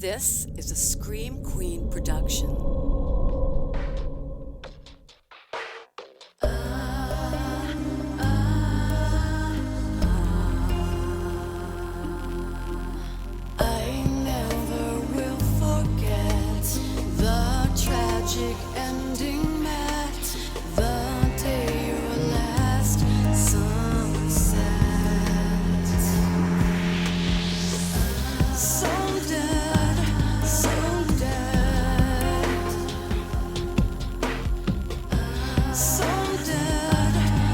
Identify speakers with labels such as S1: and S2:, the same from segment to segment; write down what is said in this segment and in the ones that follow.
S1: This is a Scream Queen production. I never will forget the tragic ending met the day your last sunset. So dead, so dead, so dead,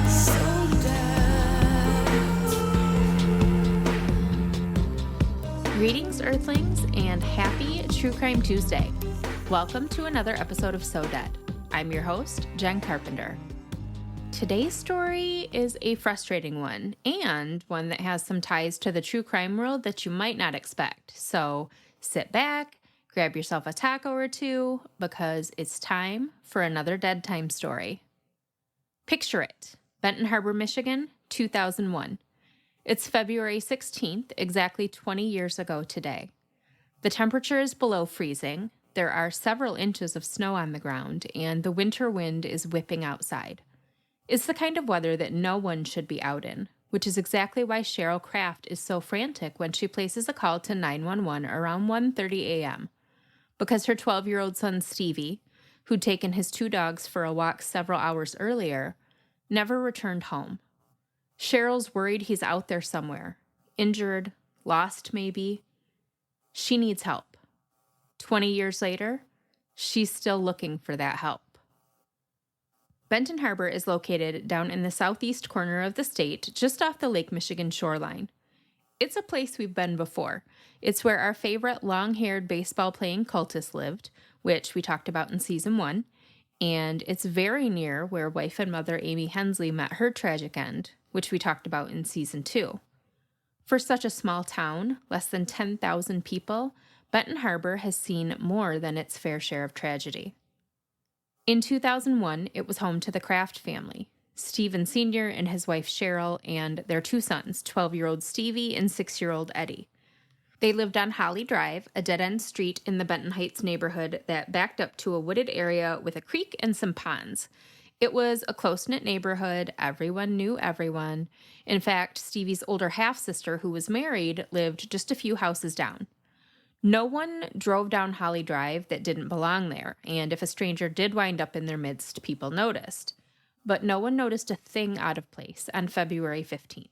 S1: so dead.
S2: Greetings, Earthlings, and happy True Crime Tuesday. Welcome to another episode of So Dead. I'm your host, Jenn Carpenter. Today's story is a frustrating one, and one that has some ties to the true crime world that you might not expect. So sit back, grab yourself a taco or two, because it's time for another Dead Time story. Picture it, Benton Harbor, Michigan, 2001. It's February 16th, exactly 20 years ago today. The temperature is below freezing, there are several inches of snow on the ground, and the winter wind is whipping outside. It's the kind of weather that no one should be out in, which is exactly why Cheryl Kraft is so frantic when she places a call to 911 around 1:30 a.m. Because her 12-year-old son Stevie, who'd taken his two dogs for a walk several hours earlier, never returned home. Cheryl's worried he's out there somewhere, injured, lost maybe. She needs help. 20 years later, she's still looking for that help. Benton Harbor is located down in the southeast corner of the state, just off the Lake Michigan shoreline. It's a place we've been before. It's where our favorite long-haired baseball-playing cultist lived, which we talked about in Season 1, and it's very near where wife and mother Amy Hensley met her tragic end, which we talked about in Season 2. For such a small town, less than 10,000 people, Benton Harbor has seen more than its fair share of tragedy. In 2001, it was home to the Kraft family, Stephen Sr. and his wife Cheryl, and their two sons, 12-year-old Stevie and 6-year-old Eddie. They lived on Holly Drive, a dead-end street in the Benton Heights neighborhood that backed up to a wooded area with a creek and some ponds. It was a close-knit neighborhood. Everyone knew everyone. In fact, Stevie's older half-sister, who was married, lived just a few houses down. No one drove down Holly Drive that didn't belong there, and if a stranger did wind up in their midst, people noticed. But no one noticed a thing out of place on February 15th.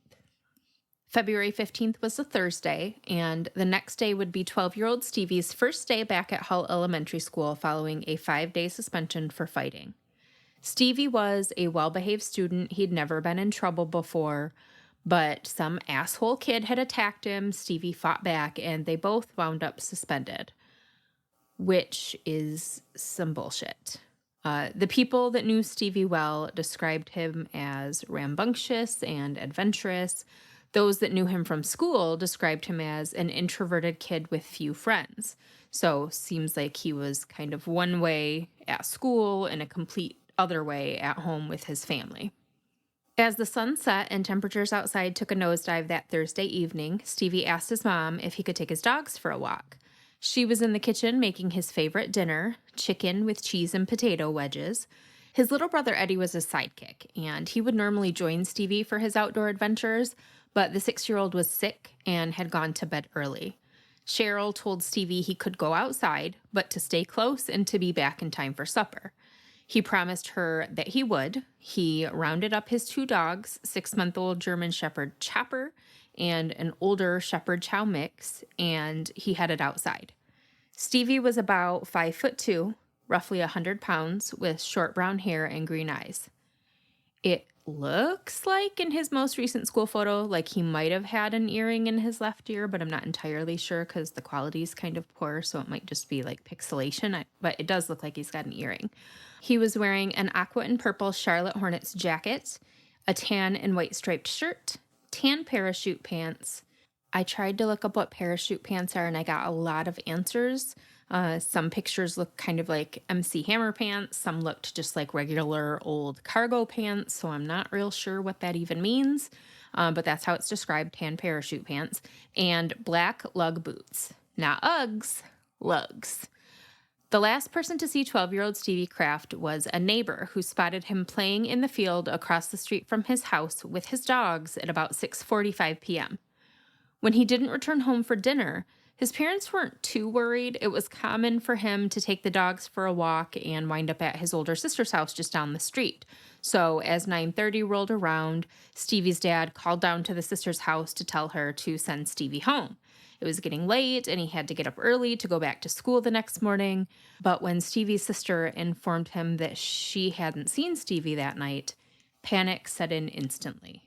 S2: February 15th was a Thursday, and the next day would be 12-year-old Stevie's first day back at Hull Elementary School following a 5-day suspension for fighting. Stevie was a well-behaved student. He'd never been in trouble before, but some asshole kid had attacked him. Stevie fought back, and they both wound up suspended, which is some bullshit. The people that knew Stevie well described him as rambunctious and adventurous. Those that knew him from school described him as an introverted kid with few friends. So seems like he was kind of one way at school and a complete other way at home with his family. As the sun set and temperatures outside took a nosedive that Thursday evening, Stevie asked his mom if he could take his dogs for a walk. She was in the kitchen making his favorite dinner, chicken with cheese and potato wedges. His little brother Eddie was his sidekick, and he would normally join Stevie for his outdoor adventures, but the 6-year-old was sick and had gone to bed early. Cheryl told Stevie he could go outside, but to stay close and to be back in time for supper. He promised her that he would. He rounded up his two dogs, 6-month-old German Shepherd Chopper and an older Shepherd Chow mix, and he headed outside. Stevie was about 5'2", roughly 100 pounds, with short brown hair and green eyes. It looks like in his most recent school photo, like he might have had an earring in his left ear, but I'm not entirely sure because the quality is kind of poor, so it might just be like pixelation, but it does look like he's got an earring. He was wearing an aqua and purple Charlotte Hornets jacket, a tan and white striped shirt, tan parachute pants. I tried to look up what parachute pants are, and I got a lot of answers. Some pictures look kind of like MC Hammer pants. Some looked just like regular old cargo pants, so I'm not real sure what that even means. But that's how it's described, tan parachute pants. And black lug boots. Not Uggs, lugs. The last person to see 12-year-old Stevie Kraft was a neighbor who spotted him playing in the field across the street from his house with his dogs at about 6:45 p.m. When he didn't return home for dinner, his parents weren't too worried. It was common for him to take the dogs for a walk and wind up at his older sister's house just down the street. So as 9:30 rolled around, Stevie's dad called down to the sister's house to tell her to send Stevie home. It was getting late and he had to get up early to go back to school the next morning. But when Stevie's sister informed him that she hadn't seen Stevie that night, panic set in instantly.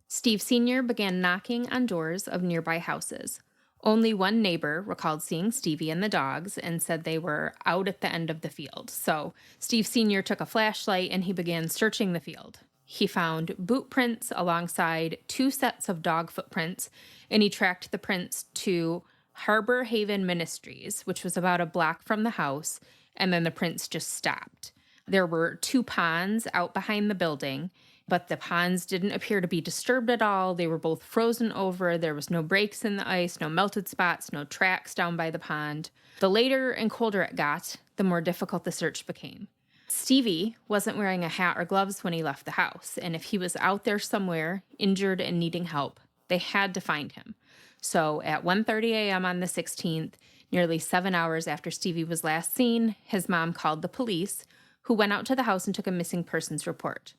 S2: Steve Sr. began knocking on doors of nearby houses. Only one neighbor recalled seeing Stevie and the dogs and said they were out at the end of the field. So Steve Sr. took a flashlight and he began searching the field. He found boot prints alongside 2 sets of dog footprints, and he tracked the prints to Harbor Haven Ministries, which was about a block from the house, and then the prints just stopped. There were 2 ponds out behind the building, but the ponds didn't appear to be disturbed at all. They were both frozen over. There was no breaks in the ice, no melted spots, no tracks down by the pond. The later and colder it got, the more difficult the search became. Stevie wasn't wearing a hat or gloves when he left the house, and if he was out there somewhere, injured and needing help, they had to find him. So at 1:30 a.m. on the 16th, nearly 7 hours after Stevie was last seen, his mom called the police, who went out to the house and took a missing persons report.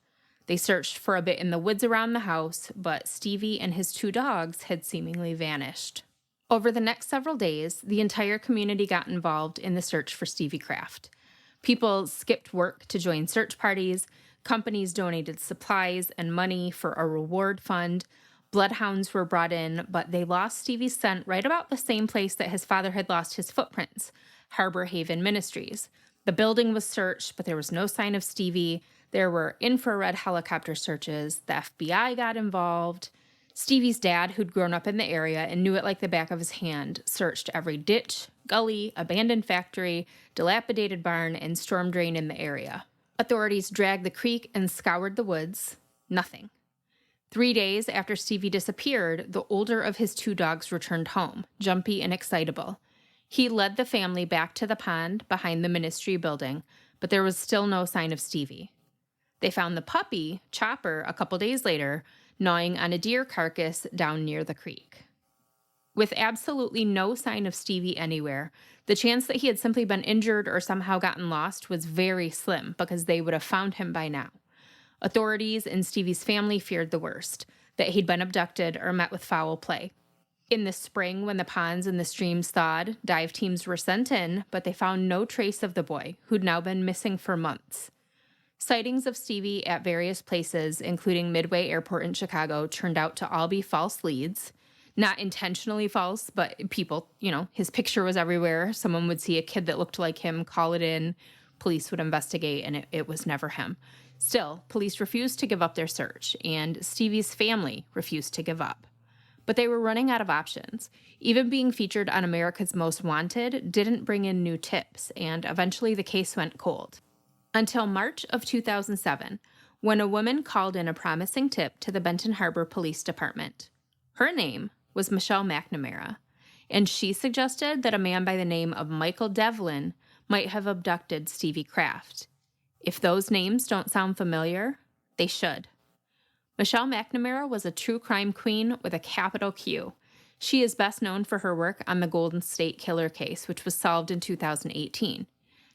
S2: They searched for a bit in the woods around the house, but Stevie and his 2 dogs had seemingly vanished. Over the next several days, the entire community got involved in the search for Stevie Kraft. People skipped work to join search parties. Companies donated supplies and money for a reward fund. Bloodhounds were brought in, but they lost Stevie's scent right about the same place that his father had lost his footprints, Harbor Haven Ministries. The building was searched, but there was no sign of Stevie. There were infrared helicopter searches. The FBI got involved. Stevie's dad, who'd grown up in the area and knew it like the back of his hand, searched every ditch, gully, abandoned factory, dilapidated barn, and storm drain in the area. Authorities dragged the creek and scoured the woods. Nothing. 3 days after Stevie disappeared, the older of his 2 dogs returned home, jumpy and excitable. He led the family back to the pond behind the ministry building, but there was still no sign of Stevie. They found the puppy, Chopper, a couple days later, gnawing on a deer carcass down near the creek. With absolutely no sign of Stevie anywhere, the chance that he had simply been injured or somehow gotten lost was very slim because they would have found him by now. Authorities and Stevie's family feared the worst, that he'd been abducted or met with foul play. In the spring, when the ponds and the streams thawed, dive teams were sent in, but they found no trace of the boy, who'd now been missing for months. Sightings of Stevie at various places, including Midway Airport in Chicago, turned out to all be false leads. Not intentionally false, but people, his picture was everywhere. Someone would see a kid that looked like him, call it in. Police would investigate, and it was never him. Still, police refused to give up their search, and Stevie's family refused to give up. But they were running out of options. Even being featured on America's Most Wanted didn't bring in new tips, and eventually the case went cold. Until March of 2007, when a woman called in a promising tip to the Benton Harbor Police Department. Her name was Michelle McNamara, and she suggested that a man by the name of Michael Devlin might have abducted Stevie Kraft. If those names don't sound familiar, they should. Michelle McNamara was a true crime queen with a capital Q. She is best known for her work on the Golden State Killer case, which was solved in 2018.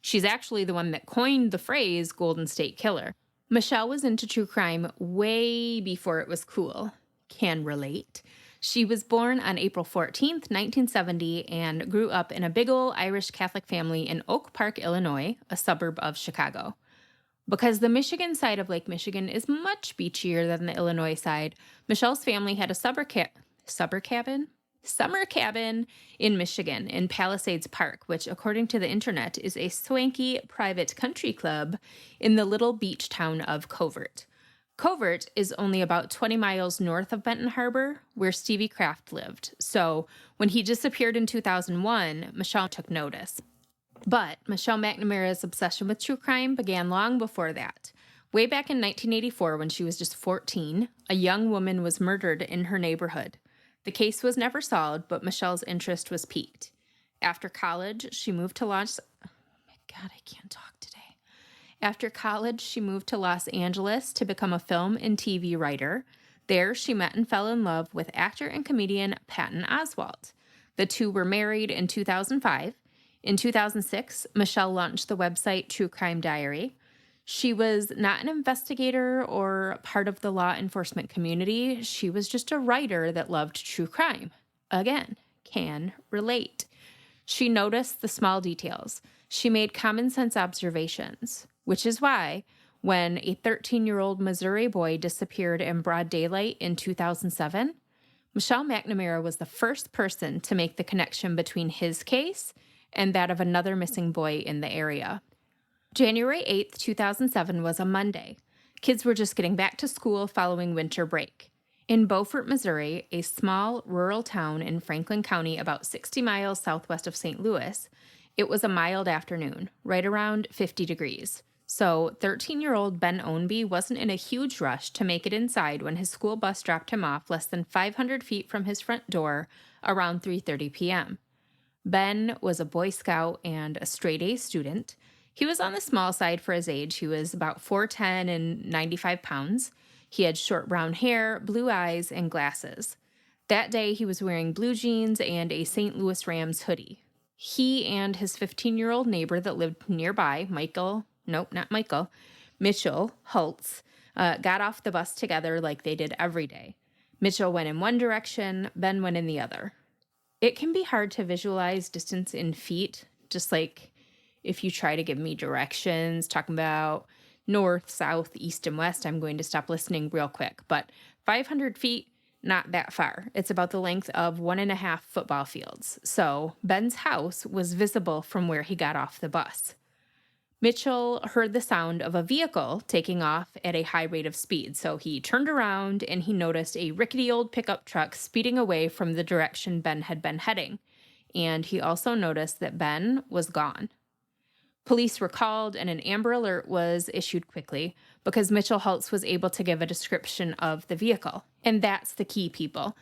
S2: She's actually the one that coined the phrase Golden State Killer. Michelle was into true crime way before it was cool. Can relate. She was born on April 14th, 1970, and grew up in a big ol' Irish Catholic family in Oak Park, Illinois, a suburb of Chicago. Because the Michigan side of Lake Michigan is much beachier than the Illinois side, Michelle's family had a summer cabin in Michigan in Palisades Park, which, according to the internet, is a swanky private country club in the little beach town of Covert. Covert is only about 20 miles north of Benton Harbor, where Stevie Kraft lived. So when he disappeared in 2001, Michelle took notice. But Michelle McNamara's obsession with true crime began long before that. Way back in 1984, when she was just 14, a young woman was murdered in her neighborhood. The case was never solved, but Michelle's interest was piqued. After college, she moved to Los God, I can't talk today. After college, she moved to Los Angeles to become a film and TV writer. There, she met and fell in love with actor and comedian Patton Oswalt. The two were married in 2005. In 2006, Michelle launched the website True Crime Diary. She was not an investigator or part of the law enforcement community. She was just a writer that loved true crime. Again, can relate. She noticed the small details. She made common sense observations, which is why when a 13-year-old Missouri boy disappeared in broad daylight in 2007, Michelle McNamara was the first person to make the connection between his case and that of another missing boy in the area. January 8th, 2007 was a Monday. Kids were just getting back to school following winter break. In Beaufort, Missouri, a small rural town in Franklin County about 60 miles southwest of St. Louis, it was a mild afternoon, right around 50 degrees. So 13-year-old Ben Ownby wasn't in a huge rush to make it inside when his school bus dropped him off less than 500 feet from his front door around 3:30 p.m. Ben was a Boy Scout and a straight-A student. He was on the small side for his age. He was about 4'10" and 95 pounds. He had short brown hair, blue eyes, and glasses. That day, he was wearing blue jeans and a St. Louis Rams hoodie. He and his 15-year-old neighbor that lived nearby, Mitchell Hultz, got off the bus together like they did every day. Mitchell went in one direction, Ben went in the other. It can be hard to visualize distance in feet, just like if you try to give me directions, talking about north, south, east, and west, I'm going to stop listening real quick. But 500 feet, not that far. It's about the length of 1.5 football fields. So Ben's house was visible from where he got off the bus. Mitchell heard the sound of a vehicle taking off at a high rate of speed. So he turned around and he noticed a rickety old pickup truck speeding away from the direction Ben had been heading. And he also noticed that Ben was gone. Police were called and an Amber Alert was issued quickly because Mitchell Hultz was able to give a description of the vehicle. And that's the key, people.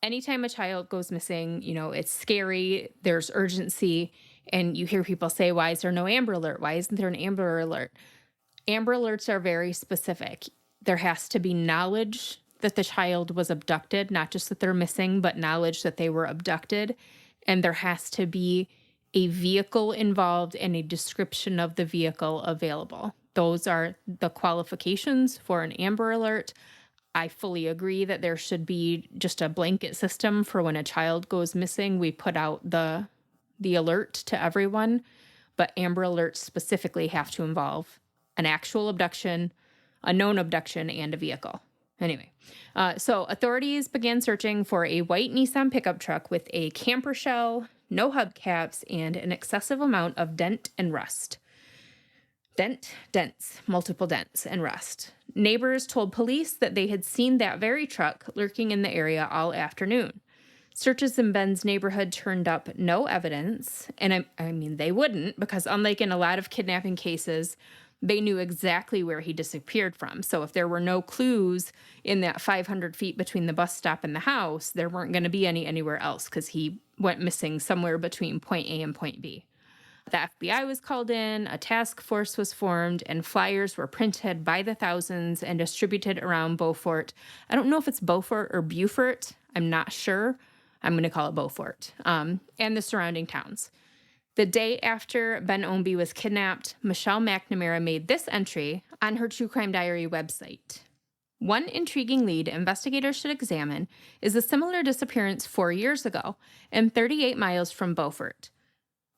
S2: Anytime a child goes missing, it's scary, there's urgency, and you hear people say, why is there no Amber Alert? Why isn't there an Amber Alert? Amber Alerts are very specific. There has to be knowledge that the child was abducted, not just that they're missing, but knowledge that they were abducted. And there has to be a vehicle involved and a description of the vehicle available. Those are the qualifications for an Amber Alert. I fully agree that there should be just a blanket system for when a child goes missing. We put out the alert to everyone, but Amber Alerts specifically have to involve an actual abduction, a known abduction, and a vehicle. Anyway, so authorities began searching for a white Nissan pickup truck with a camper shell, no hubcaps, and an excessive amount of multiple dents, and rust. Neighbors told police that they had seen that very truck lurking in the area all afternoon. Searches in Ben's neighborhood turned up no evidence, and I mean, they wouldn't, because unlike in a lot of kidnapping cases, they knew exactly where he disappeared from. So if there were no clues in that 500 feet between the bus stop and the house, there weren't going to be any anywhere else because he went missing somewhere between point A and point B. The FBI was called in, a task force was formed, and flyers were printed by the thousands and distributed around Beaufort. I don't know if it's Beaufort or Beaufort. I'm not sure. I'm going to call it Beaufort, and the surrounding towns. The day after Ben Ownby was kidnapped, Michelle McNamara made this entry on her True Crime Diary website. One intriguing lead investigators should examine is a similar disappearance 4 years ago and 38 miles from Beaufort.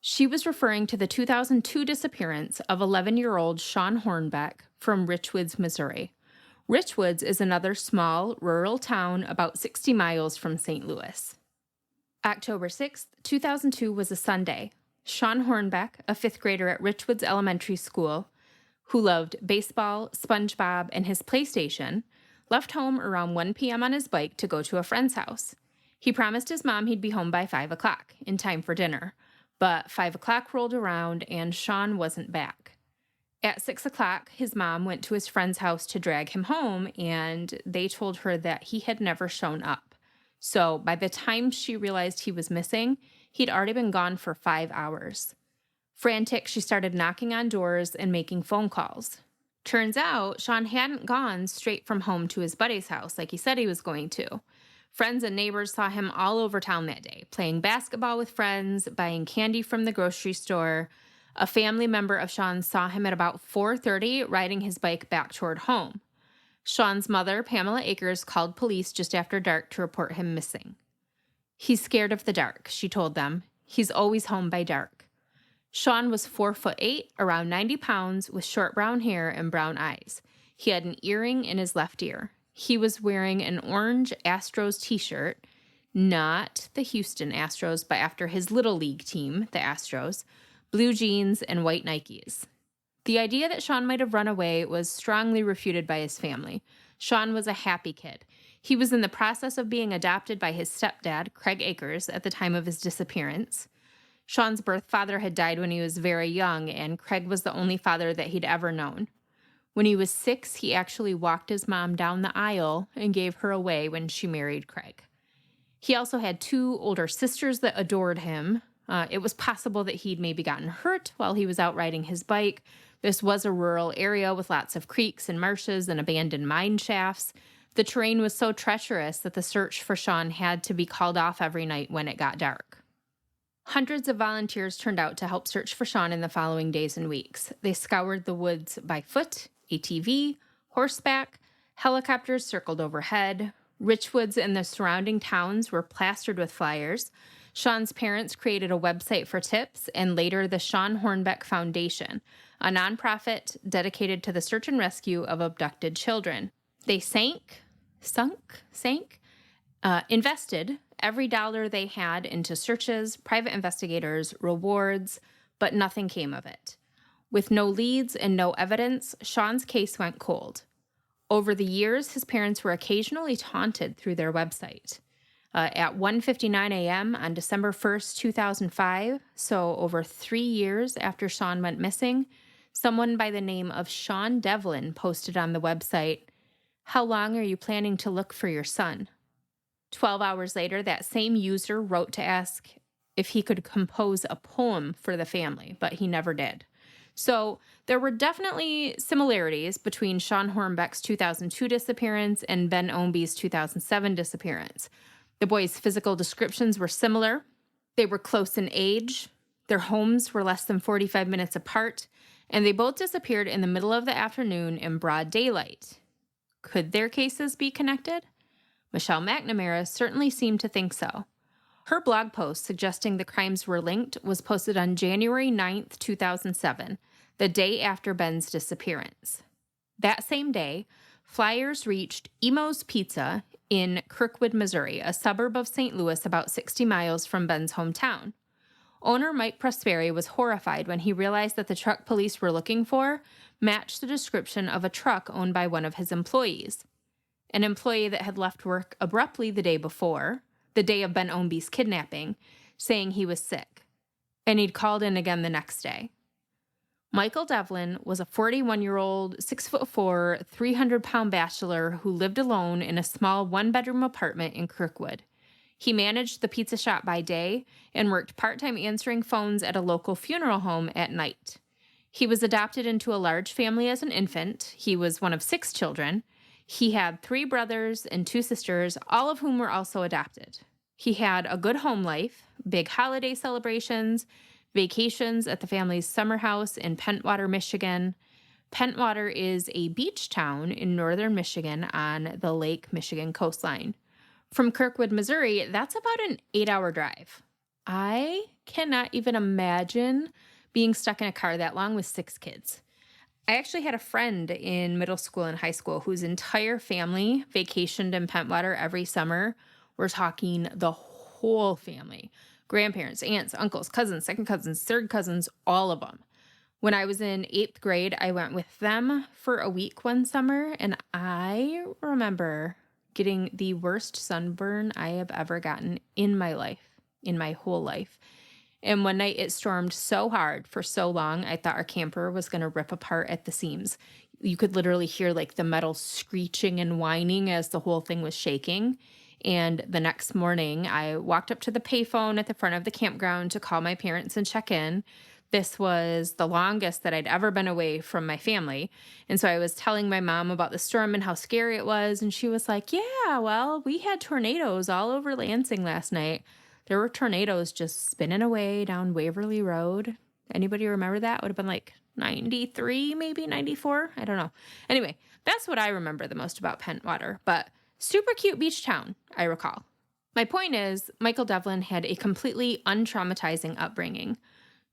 S2: She was referring to the 2002 disappearance of 11-year-old Shawn Hornbeck from Richwoods, Missouri. Richwoods is another small, rural town about 60 miles from St. Louis. October 6, 2002 was a Sunday. Shawn Hornbeck, a fifth grader at Richwoods Elementary School, who loved baseball, SpongeBob, and his PlayStation, left home around 1 p.m. on his bike to go to a friend's house. He promised his mom he'd be home by 5 o'clock, in time for dinner. But 5 o'clock rolled around and Shawn wasn't back. At 6 o'clock, his mom went to his friend's house to drag him home, and they told her that he had never shown up. So by the time she realized he was missing, He'd already been gone for 5 hours. Frantic, she started knocking on doors and making phone calls. Turns out, Shawn hadn't gone straight from home to his buddy's house like he said he was going to. Friends and neighbors saw him all over town that day, playing basketball with friends, buying candy from the grocery store. A family member of Shawn's saw him at about 4:30 riding his bike back toward home. Shawn's mother, Pamela Akers, called police just after dark to report him missing. "He's scared of the dark," she told them. "He's always home by dark." Shawn was 4'8", around 90 pounds, with short brown hair and brown eyes. He had an earring in his left ear. He was wearing an orange Astros t-shirt, not the Houston Astros, but after his little league team, the Astros, blue jeans and white Nikes. The idea that Shawn might have run away was strongly refuted by his family. Shawn was a happy kid. He was in the process of being adopted by his stepdad, Craig Akers, at the time of his disappearance. Shawn's birth father had died when he was very young, and Craig was the only father that he'd ever known. When he was 6, he actually walked his mom down the aisle and gave her away when she married Craig. He also had 2 older sisters that adored him. It was possible that he'd maybe gotten hurt while he was out riding his bike. This was a rural area with lots of creeks and marshes and abandoned mine shafts. The terrain was so treacherous that the search for Shawn had to be called off every night when it got dark. Hundreds of volunteers turned out to help search for Shawn in the following days and weeks. They scoured the woods by foot, ATV, horseback, helicopters circled overhead. Richwoods and the surrounding towns were plastered with flyers. Shawn's parents created a website for tips, and later the Shawn Hornbeck Foundation, a nonprofit dedicated to the search and rescue of abducted children. They invested every dollar they had into searches, private investigators, rewards, but nothing came of it. With no leads and no evidence, Shawn's case went cold. Over the years, his parents were occasionally taunted through their website. At 1:59 a.m. on December 1st, 2005, so over 3 years after Shawn went missing, someone by the name of Shawn Devlin posted on the website, "How long are you planning to look for your son?" 12 hours later, that same user wrote to ask if he could compose a poem for the family, but he never did. So there were definitely similarities between Shawn Hornbeck's 2002 disappearance and Ben Ombie's 2007 disappearance. The boys' physical descriptions were similar. They were close in age. Their homes were less than 45 minutes apart, and they both disappeared in the middle of the afternoon in broad daylight. Could their cases be connected? Michelle McNamara certainly seemed to think so. Her blog post suggesting the crimes were linked was posted on January 9th, 2007, the day after Ben's disappearance. That same day, flyers reached Emo's Pizza in Kirkwood, Missouri, a suburb of St. Louis about 60 miles from Ben's hometown. Owner Mike Prosperi was horrified when he realized that the truck police were looking for matched the description of a truck owned by one of his employees. An employee that had left work abruptly the day before, the day of Ben Ombie's kidnapping, saying he was sick, and he'd called in again the next day. Michael Devlin was a 41-year-old, 6'4", 300-pound bachelor who lived alone in a small one-bedroom apartment in Kirkwood. He managed the pizza shop by day and worked part-time answering phones at a local funeral home at night. He was adopted into a large family as an infant. He was one of 6 children. He had 3 brothers and 2 sisters, all of whom were also adopted. He had a good home life, big holiday celebrations, vacations at the family's summer house in Pentwater, Michigan. Pentwater is a beach town in northern Michigan on the Lake Michigan coastline. From Kirkwood, Missouri, that's about an 8-hour drive. I cannot even imagine being stuck in a car that long with 6 kids. I actually had a friend in middle school and high school whose entire family vacationed in Pentwater every summer. We're talking the whole family. Grandparents, aunts, uncles, cousins, second cousins, third cousins, all of them. When I was in 8th grade, I went with them for a week one summer, and I remember getting the worst sunburn I have ever gotten in my life, in my whole life. And one night it stormed so hard for so long, I thought our camper was going to rip apart at the seams. You could literally hear like the metal screeching and whining as the whole thing was shaking. And the next morning, I walked up to the payphone at the front of the campground to call my parents and check in. This was the longest that I'd ever been away from my family. And so I was telling my mom about the storm and how scary it was. And she was like, yeah, well, we had tornadoes all over Lansing last night. There were tornadoes just spinning away down Waverly Road. Anybody remember that? Would have been like 93, maybe 94. I don't know. Anyway, that's what I remember the most about Pentwater. But super cute beach town, I recall. My point is, Michael Devlin had a completely untraumatizing upbringing.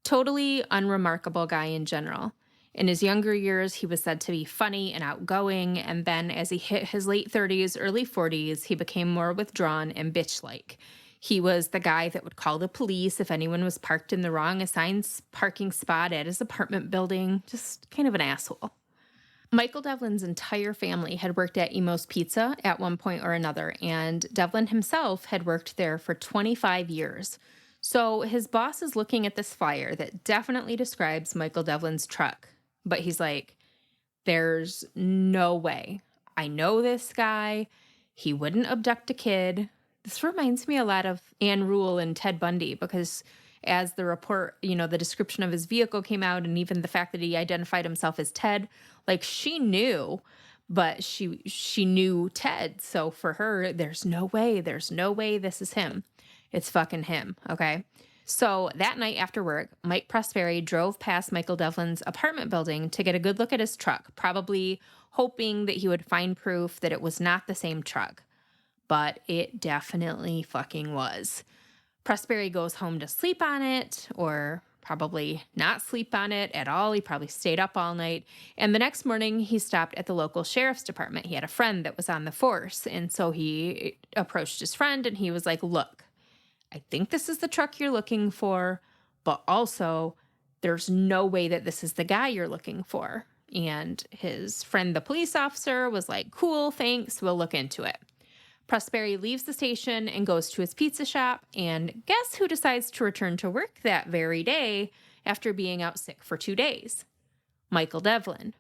S2: Totally unremarkable guy in general. In his younger years, he was said to be funny and outgoing, and then as he hit his late 30s, early 40s, he became more withdrawn and bitch-like. He was the guy that would call the police if anyone was parked in the wrong assigned parking spot at his apartment building. Just kind of an asshole. Michael Devlin's entire family had worked at Emo's Pizza at one point or another, and Devlin himself had worked there for 25 years. So his boss is looking at this flyer that definitely describes Michael Devlin's truck. But he's like, there's no way. I know this guy. He wouldn't abduct a kid. This reminds me a lot of Anne Rule and Ted Bundy, because as the report, the description of his vehicle came out, and even the fact that he identified himself as Ted, like she knew, but she knew Ted. So for her, there's no way this is him. It's fucking him, okay? So that night after work, Mike Prosperi drove past Michael Devlin's apartment building to get a good look at his truck, probably hoping that he would find proof that it was not the same truck. But it definitely fucking was. Prosperi goes home to sleep on it, or probably not sleep on it at all. He probably stayed up all night. And the next morning, he stopped at the local sheriff's department. He had a friend that was on the force. And so he approached his friend and he was like, look, I think this is the truck you're looking for, but also there's no way that this is the guy you're looking for. And his friend, the police officer, was like, cool, thanks, we'll look into it. Prosperi leaves the station and goes to his pizza shop, and guess who decides to return to work that very day after being out sick for 2 days? Michael Devlin.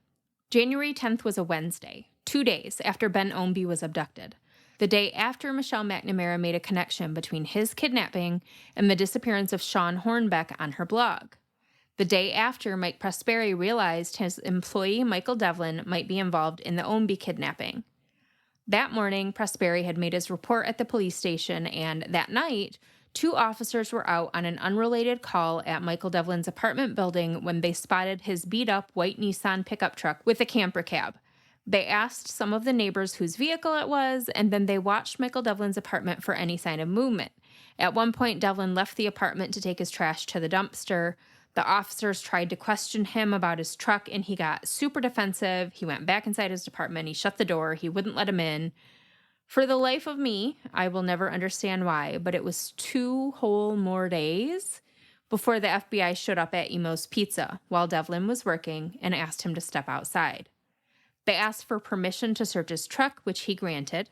S2: January 10th was a Wednesday, 2 days after Ben Ombie was abducted. The day after Michelle McNamara made a connection between his kidnapping and the disappearance of Shawn Hornbeck on her blog. The day after Mike Prosperi realized his employee Michael Devlin might be involved in the Ombie kidnapping. That morning, Prosperi had made his report at the police station, and that night, 2 officers were out on an unrelated call at Michael Devlin's apartment building when they spotted his beat-up white Nissan pickup truck with a camper cab. They asked some of the neighbors whose vehicle it was, and then they watched Michael Devlin's apartment for any sign of movement. At one point, Devlin left the apartment to take his trash to the dumpster. The officers tried to question him about his truck, and he got super defensive. He went back inside his apartment. He shut the door. He wouldn't let him in. For the life of me, I will never understand why, but it was 2 whole more days before the FBI showed up at Emo's Pizza while Devlin was working and asked him to step outside. They asked for permission to search his truck, which he granted.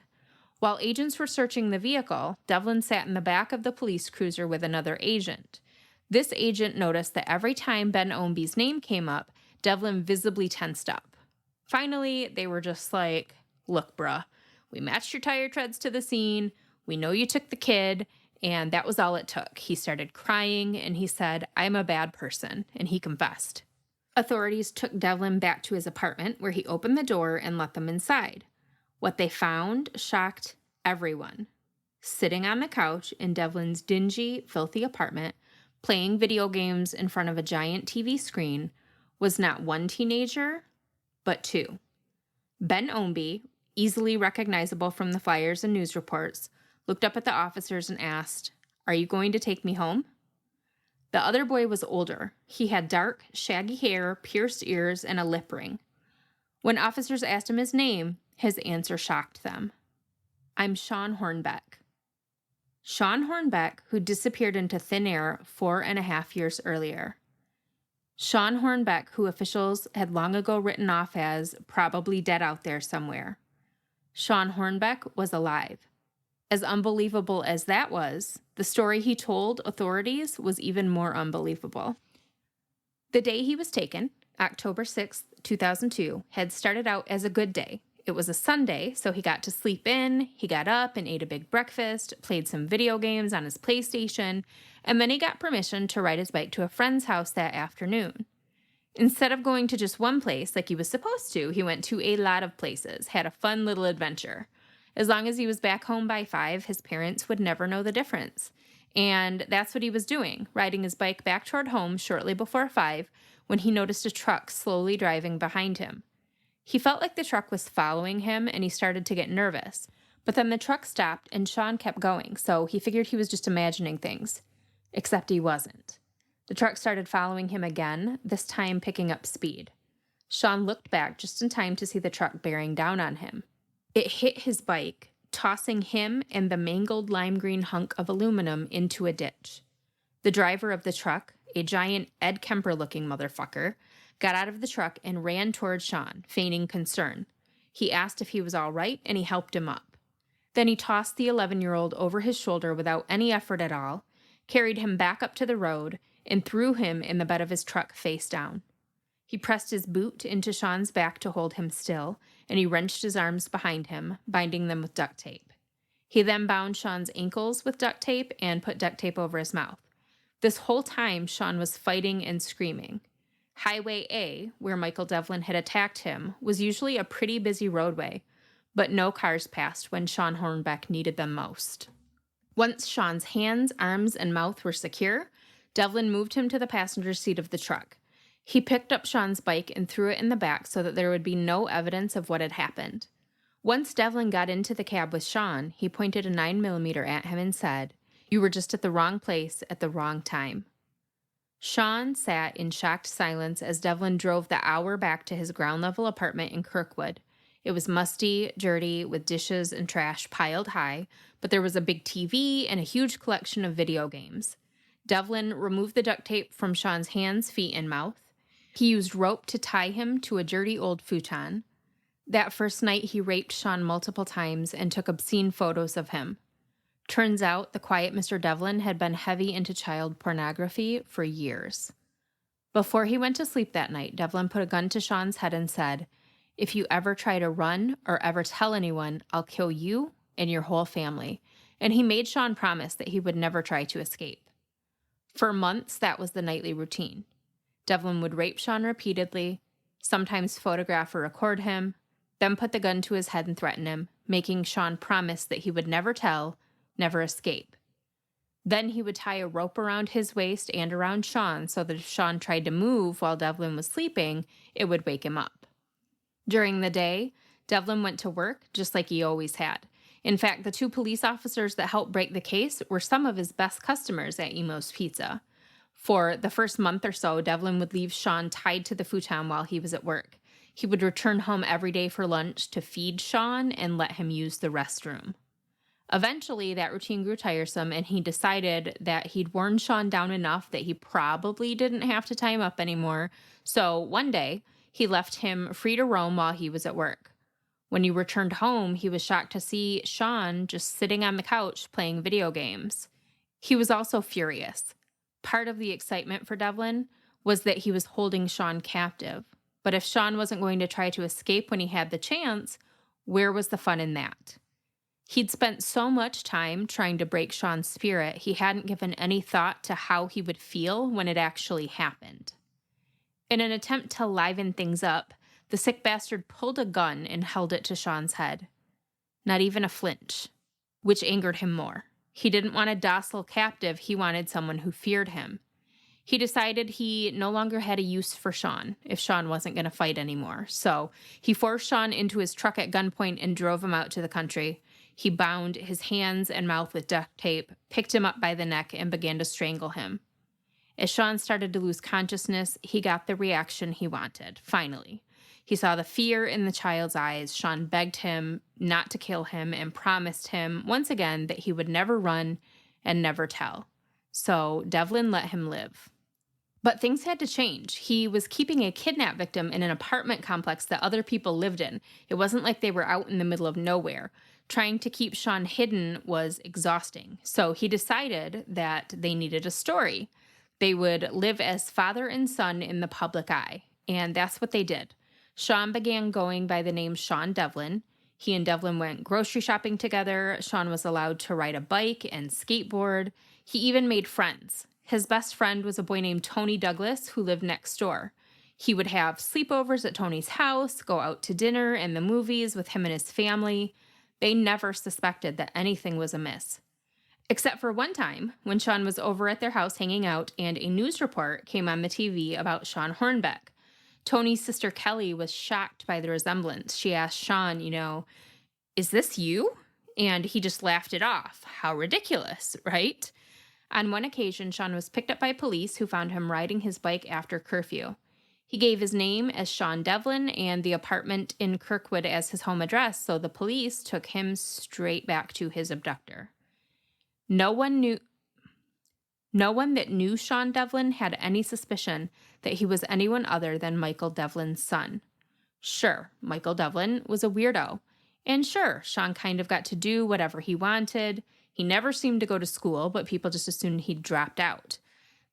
S2: While agents were searching the vehicle, Devlin sat in the back of the police cruiser with another agent. This agent noticed that every time Ben Ombie's name came up, Devlin visibly tensed up. Finally, they were just like, look, bruh, we matched your tire treads to the scene. We know you took the kid. And that was all it took. He started crying and he said, I'm a bad person. And he confessed. Authorities took Devlin back to his apartment where he opened the door and let them inside. What they found shocked everyone. Sitting on the couch in Devlin's dingy, filthy apartment, playing video games in front of a giant TV screen, was not one teenager, but 2. Ben Ombie, easily recognizable from the flyers and news reports, looked up at the officers and asked, "Are you going to take me home?" The other boy was older. He had dark, shaggy hair, pierced ears, and a lip ring. When officers asked him his name, his answer shocked them. I'm Shawn Hornbeck. Shawn Hornbeck, who disappeared into thin air 4.5 years earlier. Shawn Hornbeck, who officials had long ago written off as probably dead out there somewhere. Shawn Hornbeck was alive. As unbelievable as that was, the story he told authorities was even more unbelievable. The day he was taken, October 6, 2002, had started out as a good day. It was a Sunday, so he got to sleep in, he got up and ate a big breakfast, played some video games on his PlayStation, and then he got permission to ride his bike to a friend's house that afternoon. Instead of going to just one place like he was supposed to, he went to a lot of places, had a fun little adventure. As long as he was back home by 5, his parents would never know the difference. And that's what he was doing, riding his bike back toward home shortly before 5 when he noticed a truck slowly driving behind him. He felt like the truck was following him and he started to get nervous. But then the truck stopped and Shawn kept going, so he figured he was just imagining things. Except he wasn't. The truck started following him again, this time picking up speed. Shawn looked back just in time to see the truck bearing down on him. It hit his bike, tossing him and the mangled lime green hunk of aluminum into a ditch. The driver of the truck, a giant Ed Kemper-looking motherfucker, got out of the truck and ran toward Shawn, feigning concern. He asked if he was all right, and he helped him up. Then he tossed the 11-year-old over his shoulder without any effort at all, carried him back up to the road, and threw him in the bed of his truck face down. He pressed his boot into Shawn's back to hold him still, and he wrenched his arms behind him, binding them with duct tape. He then bound Shawn's ankles with duct tape and put duct tape over his mouth. This whole time, Shawn was fighting and screaming. Highway A, where Michael Devlin had attacked him, was usually a pretty busy roadway, but no cars passed when Shawn Hornbeck needed them most. Once Shawn's hands, arms, and mouth were secure, Devlin moved him to the passenger seat of the truck. He picked up Shawn's bike and threw it in the back so that there would be no evidence of what had happened. Once Devlin got into the cab with Shawn, he pointed a 9mm at him and said, "You were just at the wrong place at the wrong time." Shawn sat in shocked silence as Devlin drove the hour back to his ground-level apartment in Kirkwood. It was musty, dirty, with dishes and trash piled high, but there was a big TV and a huge collection of video games. Devlin removed the duct tape from Shawn's hands, feet, and mouth. He used rope to tie him to a dirty old futon. That first night, he raped Shawn multiple times and took obscene photos of him. Turns out the quiet Mr. Devlin had been heavy into child pornography for years. Before he went to sleep that night, Devlin put a gun to Shawn's head and said, "If you ever try to run or ever tell anyone, I'll kill you and your whole family." And he made Shawn promise that he would never try to escape. For months, that was the nightly routine. Devlin would rape Shawn repeatedly, sometimes photograph or record him, then put the gun to his head and threaten him, making Shawn promise that he would never tell, never escape. Then he would tie a rope around his waist and around Shawn so that if Shawn tried to move while Devlin was sleeping, it would wake him up. During the day, Devlin went to work just like he always had. In fact, the 2 police officers that helped break the case were some of his best customers at Emo's Pizza. For the first month or so, Devlin would leave Shawn tied to the futon while he was at work. He would return home every day for lunch to feed Shawn and let him use the restroom. Eventually, that routine grew tiresome, and he decided that he'd worn Shawn down enough that he probably didn't have to tie him up anymore. So one day, he left him free to roam while he was at work. When he returned home, he was shocked to see Shawn just sitting on the couch playing video games. He was also furious. Part of the excitement for Devlin was that he was holding Shawn captive. But if Shawn wasn't going to try to escape when he had the chance, where was the fun in that? He'd spent so much time trying to break Shawn's spirit, he hadn't given any thought to how he would feel when it actually happened. In an attempt to liven things up, the sick bastard pulled a gun and held it to Shawn's head. Not even a flinch, which angered him more. He didn't want a docile captive, he wanted someone who feared him. He decided he no longer had a use for Shawn if Shawn wasn't going to fight anymore. So he forced Shawn into his truck at gunpoint and drove him out to the country. He bound his hands and mouth with duct tape, picked him up by the neck, and began to strangle him. As Shawn started to lose consciousness, he got the reaction he wanted, finally. He saw the fear in the child's eyes. Shawn begged him not to kill him and promised him once again that he would never run and never tell. So Devlin let him live. But things had to change. He was keeping a kidnap victim in an apartment complex that other people lived in. It wasn't like they were out in the middle of nowhere. Trying to keep Shawn hidden was exhausting. So he decided that they needed a story. They would live as father and son in the public eye. And that's what they did. Shawn began going by the name Shawn Devlin. He and Devlin went grocery shopping together. Shawn was allowed to ride a bike and skateboard. He even made friends. His best friend was a boy named Tony Douglas who lived next door. He would have sleepovers at Tony's house, go out to dinner and the movies with him and his family. They never suspected that anything was amiss. Except for one time when Shawn was over at their house hanging out and a news report came on the TV about Shawn Hornbeck. Tony's sister Kelly was shocked by the resemblance. She asked Shawn, is this you? And he just laughed it off. How ridiculous, right? On one occasion, Shawn was picked up by police who found him riding his bike after curfew. He gave his name as Shawn Devlin and the apartment in Kirkwood as his home address, so the police took him straight back to his abductor. No one that knew Shawn Devlin had any suspicion that he was anyone other than Michael Devlin's son. Sure, Michael Devlin was a weirdo. And sure, Shawn kind of got to do whatever he wanted. He never seemed to go to school, but people just assumed he'd dropped out.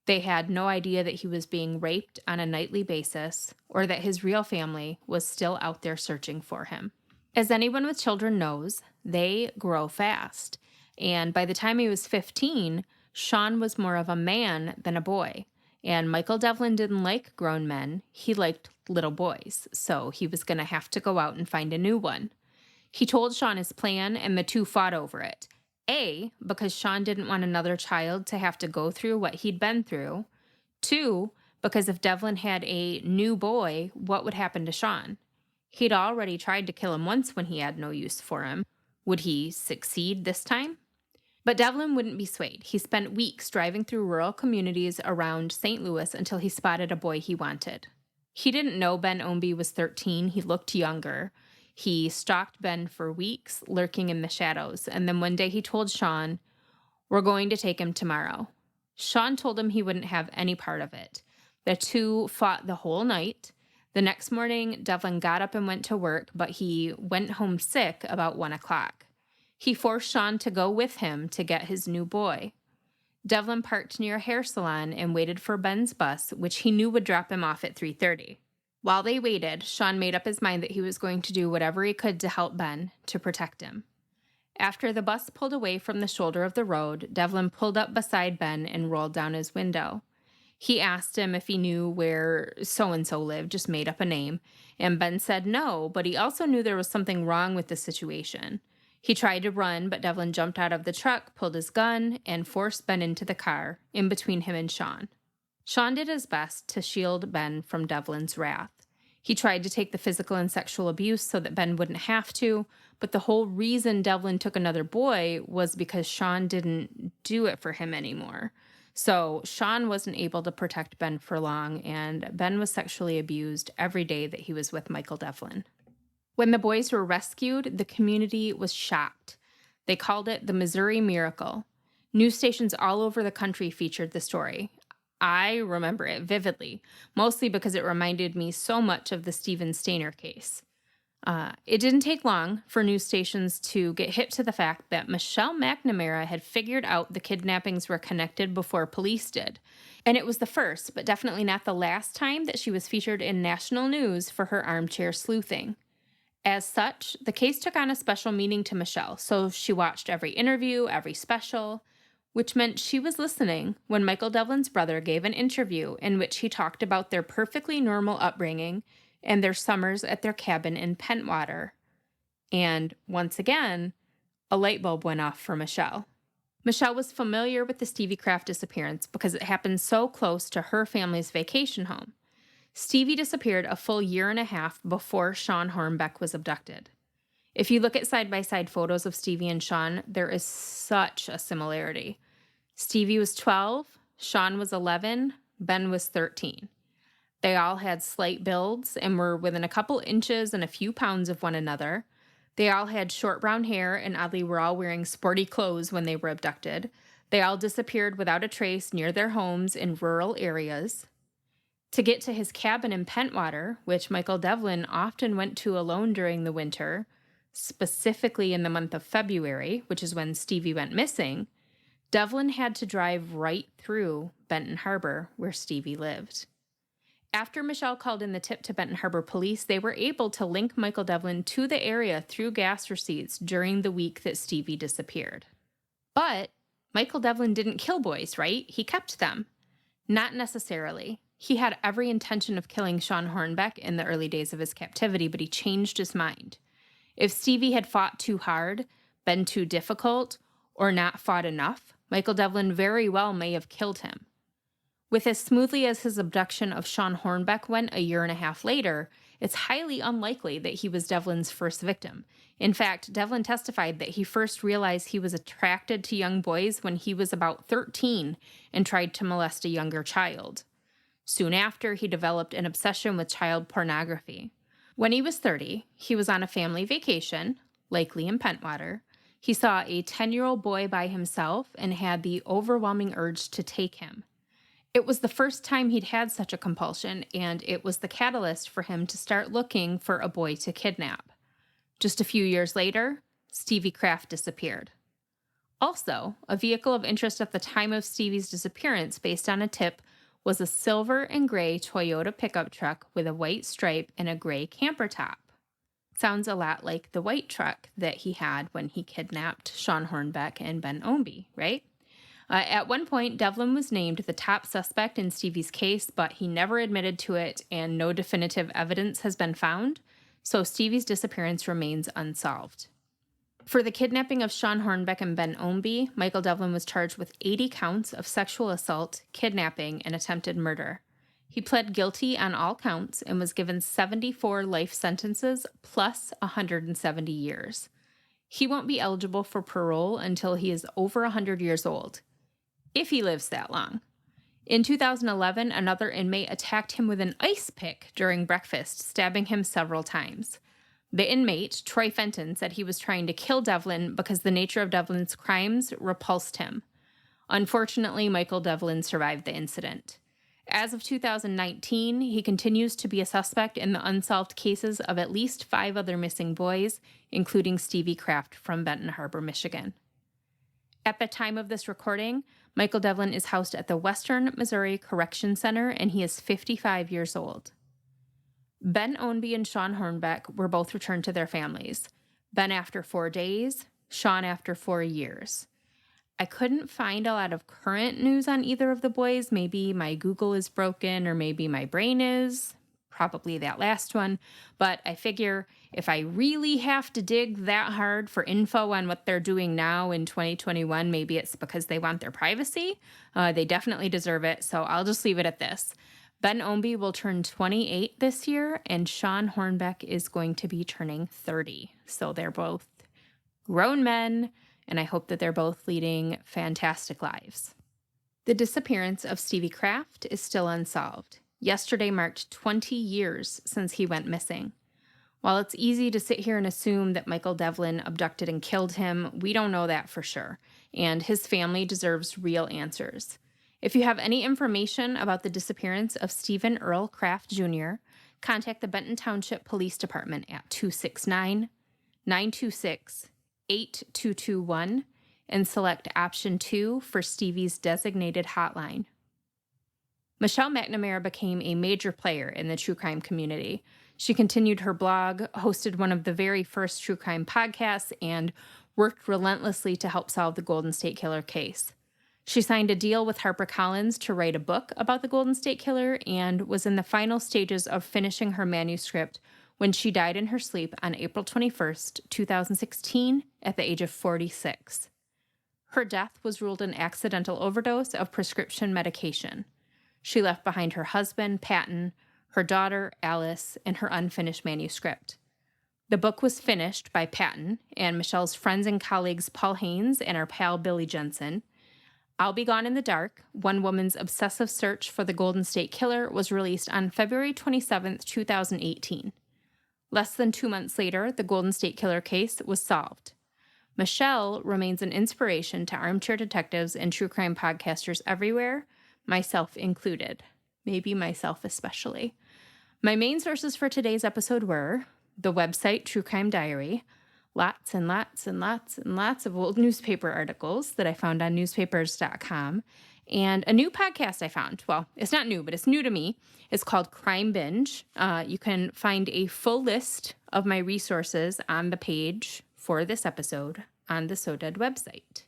S2: They had no idea that he was being raped on a nightly basis or that his real family was still out there searching for him. As anyone with children knows, they grow fast. And by the time he was 15, Shawn was more of a man than a boy. And Michael Devlin didn't like grown men. He liked little boys. So he was going to have to go out and find a new one. He told Shawn his plan, and the two fought over it. A, because Shawn didn't want another child to have to go through what he'd been through. 2, because if Devlin had a new boy, what would happen to Shawn? He'd already tried to kill him once when he had no use for him. Would he succeed this time? But Devlin wouldn't be swayed. He spent weeks driving through rural communities around St. Louis until he spotted a boy he wanted. He didn't know Ben Ownby was 13. He looked younger. He stalked Ben for weeks, lurking in the shadows, and then one day he told Shawn, "We're going to take him tomorrow." Shawn told him he wouldn't have any part of it. The two fought the whole night. The next morning, Devlin got up and went to work, but he went home sick about 1 o'clock. He forced Shawn to go with him to get his new boy. Devlin parked near a hair salon and waited for Ben's bus, which he knew would drop him off at 3:30. While they waited, Shawn made up his mind that he was going to do whatever he could to help Ben, to protect him. After the bus pulled away from the shoulder of the road, Devlin pulled up beside Ben and rolled down his window. He asked him if he knew where so-and-so lived, just made up a name, and Ben said no, but he also knew there was something wrong with the situation. He tried to run, but Devlin jumped out of the truck, pulled his gun, and forced Ben into the car, in between him and Shawn. Shawn did his best to shield Ben from Devlin's wrath. He tried to take the physical and sexual abuse so that Ben wouldn't have to, but the whole reason Devlin took another boy was because Shawn didn't do it for him anymore. So Shawn wasn't able to protect Ben for long, and Ben was sexually abused every day that he was with Michael Devlin. When the boys were rescued, the community was shocked. They called it the Missouri Miracle. News stations all over the country featured the story. I remember it vividly, mostly because it reminded me so much of the Stephen Stainer case. It didn't take long for news stations to get hip to the fact that Michelle McNamara had figured out the kidnappings were connected before police did. And it was the first, but definitely not the last time that she was featured in national news for her armchair sleuthing. As such, the case took on a special meaning to Michelle, so she watched every interview, every special, which meant she was listening when Michael Devlin's brother gave an interview in which he talked about their perfectly normal upbringing and their summers at their cabin in Pentwater. And once again, a light bulb went off for Michelle. Michelle was familiar with the Stevie Kraft disappearance because it happened so close to her family's vacation home. Stevie disappeared a full year and a half before Shawn Hornbeck was abducted. If you look at side-by-side photos of Stevie and Shawn, there is such a similarity. Stevie was 12, Shawn was 11, Ben was 13. They all had slight builds and were within a couple inches and a few pounds of one another. They all had short brown hair and oddly were all wearing sporty clothes when they were abducted. They all disappeared without a trace near their homes in rural areas. To get to his cabin in Pentwater, which Michael Devlin often went to alone during the winter, specifically in the month of February, which is when Stevie went missing, Devlin had to drive right through Benton Harbor, where Stevie lived. After Michelle called in the tip to Benton Harbor police, they were able to link Michael Devlin to the area through gas receipts during the week that Stevie disappeared. But Michael Devlin didn't kill boys, right? He kept them. Not necessarily. He had every intention of killing Shawn Hornbeck in the early days of his captivity, but he changed his mind. If Stevie had fought too hard, been too difficult, or not fought enough, Michael Devlin very well may have killed him. With as smoothly as his abduction of Shawn Hornbeck went a year and a half later, it's highly unlikely that he was Devlin's first victim. In fact, Devlin testified that he first realized he was attracted to young boys when he was about 13 and tried to molest a younger child. Soon after, he developed an obsession with child pornography. When he was 30, he was on a family vacation, likely in Pentwater. He saw a 10-year-old boy by himself and had the overwhelming urge to take him. It was the first time he'd had such a compulsion, and it was the catalyst for him to start looking for a boy to kidnap. Just a few years later, Stevie Kraft disappeared. Also, a vehicle of interest at the time of Stevie's disappearance, based on a tip, was a silver and gray Toyota pickup truck with a white stripe and a gray camper top. Sounds a lot like the white truck that he had when he kidnapped Shawn Hornbeck and Ben Omby, right? At one point, Devlin was named the top suspect in Stevie's case, but he never admitted to it, and no definitive evidence has been found, so Stevie's disappearance remains unsolved. For the kidnapping of Shawn Hornbeck and Ben Omby, Michael Devlin was charged with 80 counts of sexual assault, kidnapping, and attempted murder. He pled guilty on all counts and was given 74 life sentences plus 170 years. He won't be eligible for parole until he is over 100 years old, if he lives that long. In 2011, another inmate attacked him with an ice pick during breakfast, stabbing him several times. The inmate, Troy Fenton, said he was trying to kill Devlin because the nature of Devlin's crimes repulsed him. Unfortunately, Michael Devlin survived the incident. As of 2019, he continues to be a suspect in the unsolved cases of at least 5 other missing boys, including Stevie Kraft from Benton Harbor, Michigan. At the time of this recording, Michael Devlin is housed at the Western Missouri Correction Center, and he is 55 years old. Ben Omby and Shawn Hornbeck were both returned to their families. Ben after 4 days, Shawn after 4 years. I couldn't find a lot of current news on either of the boys. Maybe my Google is broken, or maybe my brain is. Probably that last one. But I figure if I really have to dig that hard for info on what they're doing now in 2021, maybe it's because they want their privacy. They definitely deserve it, so I'll just leave it at this. Ben Omby will turn 28 this year, and Shawn Hornbeck is going to be turning 30. So they're both grown men, and I hope that they're both leading fantastic lives. The disappearance of Stevie Kraft is still unsolved. Yesterday marked 20 years since he went missing. While it's easy to sit here and assume that Michael Devlin abducted and killed him, we don't know that for sure, and his family deserves real answers. If you have any information about the disappearance of Stephen Earl Kraft Jr., contact the Benton Township Police Department at 269-926-8221 and select option 2 for Stevie's designated hotline. Michelle McNamara became a major player in the true crime community. She continued her blog, hosted one of the very first true crime podcasts, and worked relentlessly to help solve the Golden State Killer case. She signed a deal with HarperCollins to write a book about the Golden State Killer and was in the final stages of finishing her manuscript when she died in her sleep on April 21st, 2016, at the age of 46. Her death was ruled an accidental overdose of prescription medication. She left behind her husband, Patton, her daughter, Alice, and her unfinished manuscript. The book was finished by Patton and Michelle's friends and colleagues Paul Haynes and our pal Billy Jensen. I'll Be Gone in the Dark, one woman's obsessive search for the Golden State Killer, was released on February 27, 2018. Less than 2 months later, the Golden State Killer case was solved. Michelle remains an inspiration to armchair detectives and true crime podcasters everywhere, myself included. Maybe myself especially. My main sources for today's episode were the website True Crime Diary, lots and lots and lots and lots of old newspaper articles that I found on newspapers.com, and a new podcast I found. Well, it's not new, but it's new to me. It's called Crime Binge. You can find a full list of my resources on the page for this episode on the So Dead website.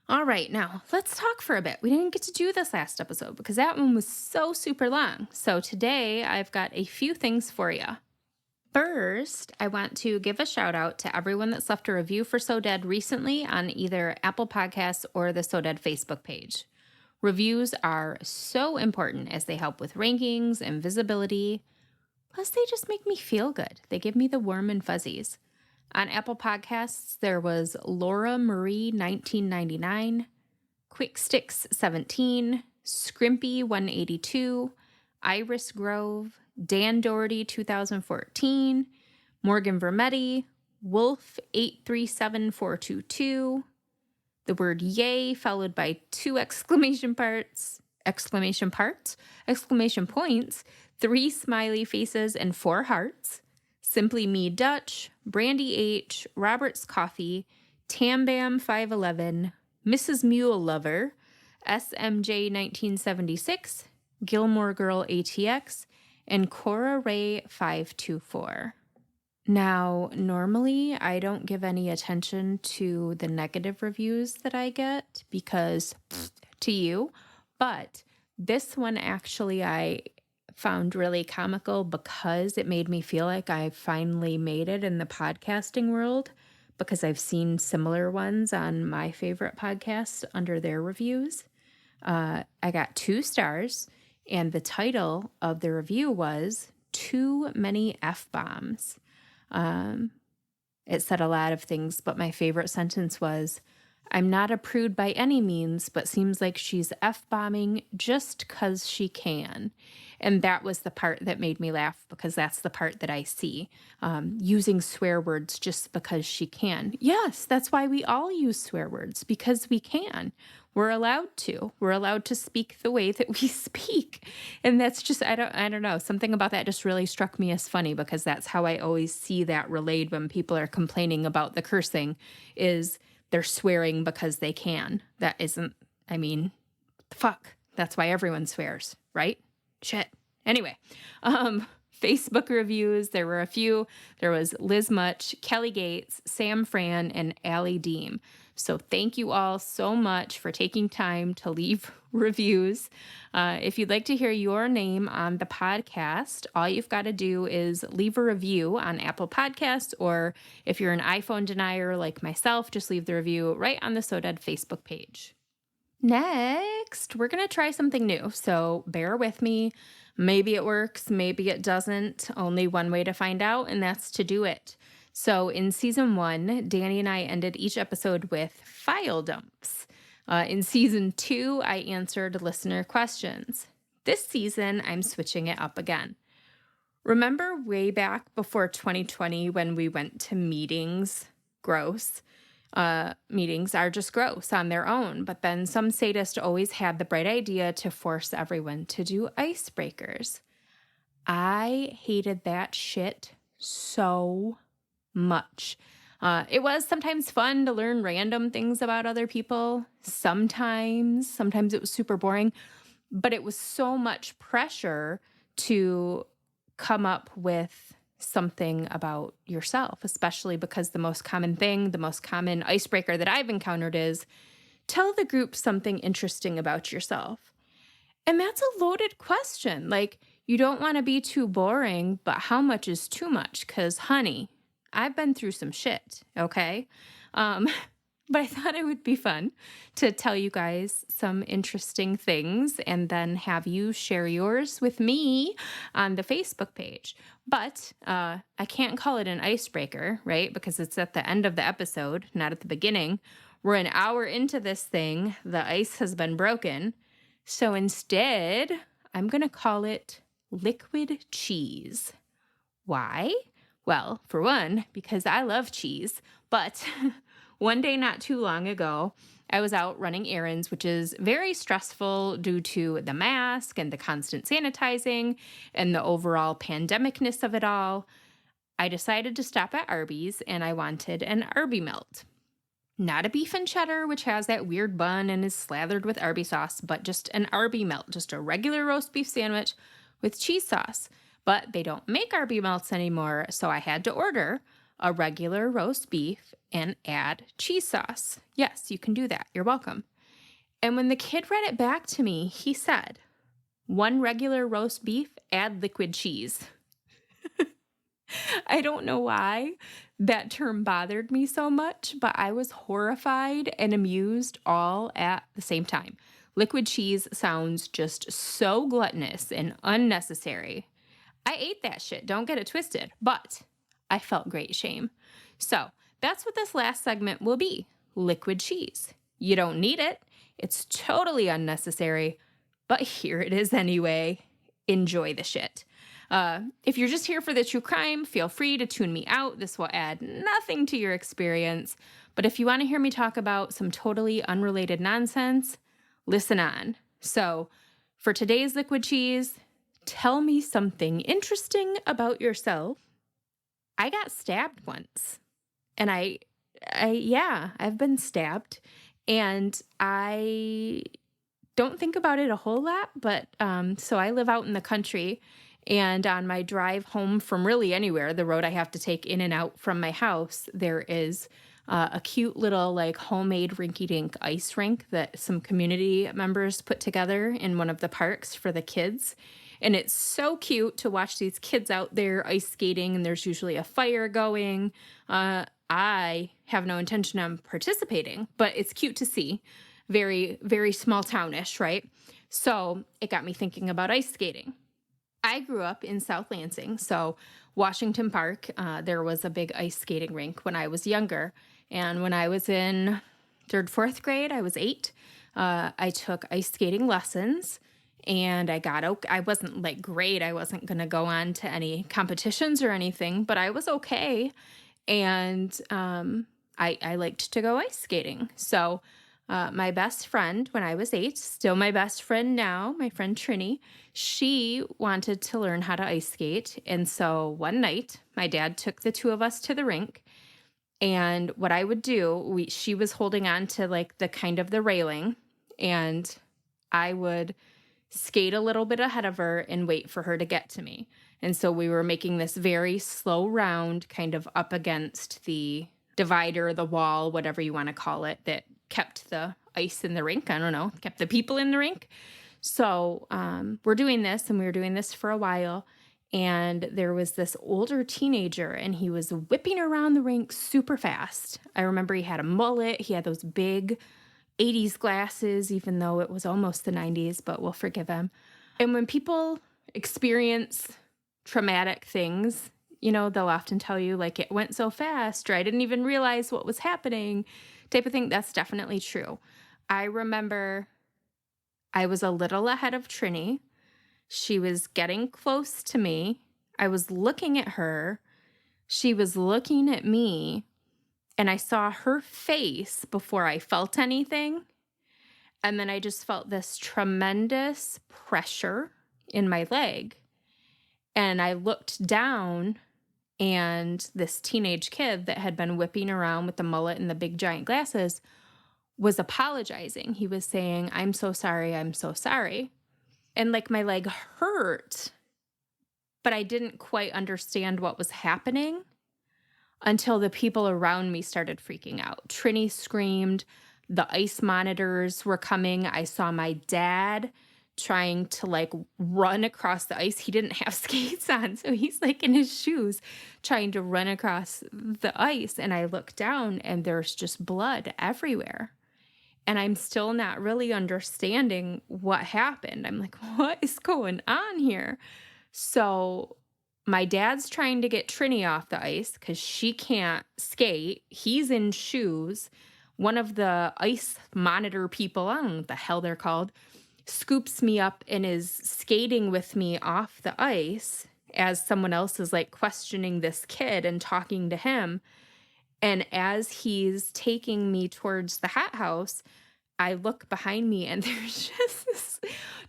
S2: All right, now let's talk for a bit. We didn't get to do this last episode because that one was so super long. So today I've got a few things for you. First, I want to give a shout out to everyone that's left a review for So Dead recently on either Apple Podcasts or the So Dead Facebook page. Reviews are so important as they help with rankings and visibility. Plus, they just make me feel good. They give me the warm and fuzzies. On Apple Podcasts, there was Laura Marie 1999, Quick Sticks 17, Scrimpy 182, Iris Grove, Dan Doherty 2014, Morgan Vermetti, Wolf 837422, the word yay followed by 2 exclamation points, 3 smiley faces and 4 hearts, Simply Me Dutch, Brandy H, Robert's Coffee, Tambam 511, Mrs. Mule Lover, SMJ 1976, Gilmore Girl ATX, and Cora Ray 524. Now, normally I don't give any attention to the negative reviews that I get because to you, but this one actually I found really comical because it made me feel like I finally made it in the podcasting world because I've seen similar ones on my favorite podcasts under their reviews. I got 2 stars, and the title of the review was Too Many F-Bombs. It said a lot of things, but my favorite sentence was, I'm not a prude by any means, but seems like she's F-bombing just 'cause she can. And that was the part that made me laugh because that's the part that I see. Using swear words just because she can. Yes, that's why we all use swear words, because we can. We're allowed to. We're allowed to speak the way that we speak. And that's just, I don't know. Something about that just really struck me as funny because that's how I always see that relayed when people are complaining about the cursing is they're swearing because they can. That isn't, I mean, fuck. That's why everyone swears, right? Shit. Anyway, Facebook reviews, there were a few. There was Liz Much, Kelly Gates, Sam Fran, and Allie Deem. So thank you all so much for taking time to leave reviews. If you'd like to hear your name on the podcast, all you've got to do is leave a review on Apple Podcasts, or if you're an iPhone denier like myself, just leave the review right on the So Dead Facebook page. Next, we're going to try something new, so bear with me. Maybe it works, maybe it doesn't. Only one way to find out, and that's to do it. So in season 1, Danny and I ended each episode with file dumps. In season 2, I answered listener questions. This season, I'm switching it up again. Remember way back before 2020 when we went to meetings? Gross. Meetings are just gross on their own, but then some sadist always had the bright idea to force everyone to do icebreakers. I hated that shit so much. It was sometimes fun to learn random things about other people. Sometimes it was super boring, but it was so much pressure to come up with something about yourself, especially because the most common icebreaker that I've encountered is tell the group something interesting about yourself. And that's a loaded question. Like, you don't want to be too boring, but how much is too much? Because, honey, I've been through some shit, okay? But I thought it would be fun to tell you guys some interesting things and then have you share yours with me on the Facebook page. But I can't call it an icebreaker, right? Because it's at the end of the episode, not at the beginning. We're an hour into this thing. The ice has been broken. So instead, I'm going to call it liquid cheese. Why? Well, for one, because I love cheese, but one day not too long ago, I was out running errands, which is very stressful due to the mask and the constant sanitizing and the overall pandemicness of it all. I decided to stop at Arby's and I wanted an Arby Melt. Not a beef and cheddar, which has that weird bun and is slathered with Arby sauce, but just an Arby melt, just a regular roast beef sandwich with cheese sauce. But they don't make Arby melts anymore, so I had to order a regular roast beef and add cheese sauce. Yes, you can do that. You're welcome. And when the kid read it back to me, he said, "One regular roast beef, add liquid cheese." I don't know why that term bothered me so much, but I was horrified and amused all at the same time. Liquid cheese sounds just so gluttonous and unnecessary. I ate that shit, don't get it twisted, but I felt great shame. So that's what this last segment will be: liquid cheese. You don't need it, it's totally unnecessary, but here it is anyway. Enjoy the shit. If you're just here for the true crime, feel free to tune me out. This will add nothing to your experience. But if you want to hear me talk about some totally unrelated nonsense, listen on. So for today's liquid cheese, tell me something interesting about yourself. I got stabbed once. And I've been stabbed. And I don't think about it a whole lot, but so I live out in the country. And on my drive home from really anywhere, the road I have to take in and out from my house, there is a cute little like homemade rinky-dink ice rink that some community members put together in one of the parks for the kids. And it's so cute to watch these kids out there ice skating, and there's usually a fire going. I have no intention of participating, but it's cute to see. Very, very small townish, right? So it got me thinking about ice skating. I grew up in South Lansing, so Washington Park, there was a big ice skating rink when I was younger. And when I was in third, fourth grade, I was 8, I took ice skating lessons, and I wasn't like great. I wasn't going to go on to any competitions or anything, but I was okay. And I liked to go ice skating. So my best friend when I was 8, still my best friend now, my friend Trini, she wanted to learn how to ice skate. And so one night, my dad took the two of us to the rink. And what I would do, she was holding on to like the kind of the railing, and I would skate a little bit ahead of her and wait for her to get to me. And so we were making this very slow round kind of up against the divider, the wall, whatever you want to call it, that kept the ice in the rink. I don't know, kept the people in the rink. So we're doing this, and we were doing this for a while. And there was this older teenager, and he was whipping around the rink super fast. I remember he had a mullet. He had those big 80s glasses, even though it was almost the 90s, but we'll forgive him. And when people experience traumatic things, they'll often tell you, like, it went so fast, or I didn't even realize what was happening, type of thing. That's definitely true. I remember I was a little ahead of Trini. She was getting close to me. I was looking at her. She was looking at me, and I saw her face before I felt anything. And then I just felt this tremendous pressure in my leg. And I looked down, and this teenage kid that had been whipping around with the mullet and the big giant glasses was apologizing. He was saying, "I'm so sorry, I'm so sorry." And like my leg hurt, but I didn't quite understand what was happening until the people around me started freaking out. Trini screamed. The ice monitors were coming. I saw my dad trying to like run across the ice. He didn't have skates on, so he's like in his shoes trying to run across the ice. And I look down, and there's just blood everywhere. And I'm still not really understanding what happened. I'm like, what is going on here? So my dad's trying to get Trini off the ice because she can't skate. He's in shoes. One of the ice monitor people, I don't know what the hell they're called, scoops me up and is skating with me off the ice as someone else is like questioning this kid and talking to him. And as he's taking me towards the hat house, I look behind me and there's just this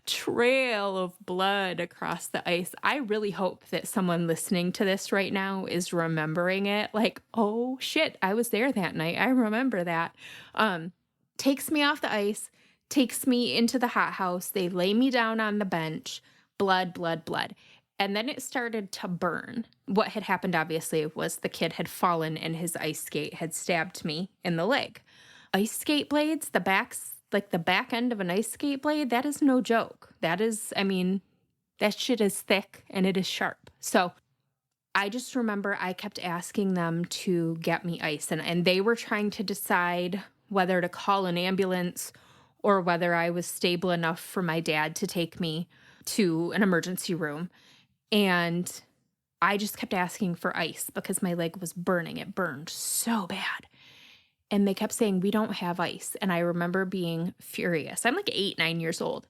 S2: trail of blood across the ice. I really hope that someone listening to this right now is remembering it. Like, oh shit, I was there that night. I remember that. Um, Takes me off the ice, takes me into the hothouse. They lay me down on the bench, blood, blood, blood. And then it started to burn. What had happened, obviously, was the kid had fallen and his ice skate had stabbed me in the leg. Ice skate blades, like the back end of an ice skate blade, that is no joke. That is, I mean, that shit is thick and it is sharp. So I just remember I kept asking them to get me ice, and they were trying to decide whether to call an ambulance or whether I was stable enough for my dad to take me to an emergency room. And I just kept asking for ice because my leg was burning. It burned so bad. And they kept saying, we don't have ice. And I remember being furious. I'm like 8, 9 years old.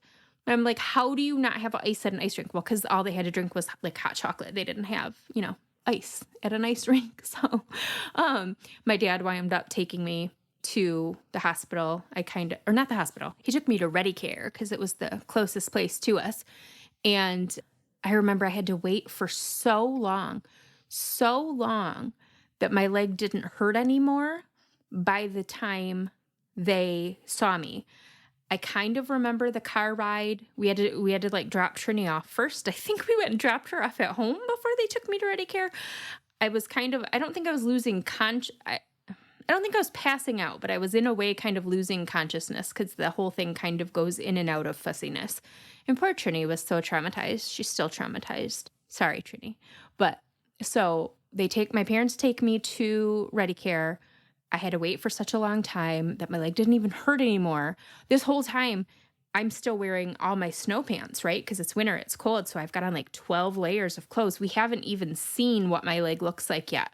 S2: I'm like, how do you not have ice at an ice rink? Well, because all they had to drink was like hot chocolate. They didn't have, ice at an ice rink. So my dad wound up taking me to the hospital. Or not the hospital. He took me to Ready Care because it was the closest place to us. And I remember I had to wait for so long that my leg didn't hurt anymore by the time they saw me. I kind of remember the car ride. We had to like drop Trini off first. I think we went and dropped her off at home before they took me to Ready Care. I don't think I was losing I don't think I was passing out, but I was in a way kind of losing consciousness because the whole thing kind of goes in and out of fussiness. And poor Trini was so traumatized. She's still traumatized. Sorry, Trini. But so my parents take me to Ready Care. I had to wait for such a long time that my leg didn't even hurt anymore. This whole time, I'm still wearing all my snow pants, right? Because it's winter, it's cold. So I've got on like 12 layers of clothes. We haven't even seen what my leg looks like yet.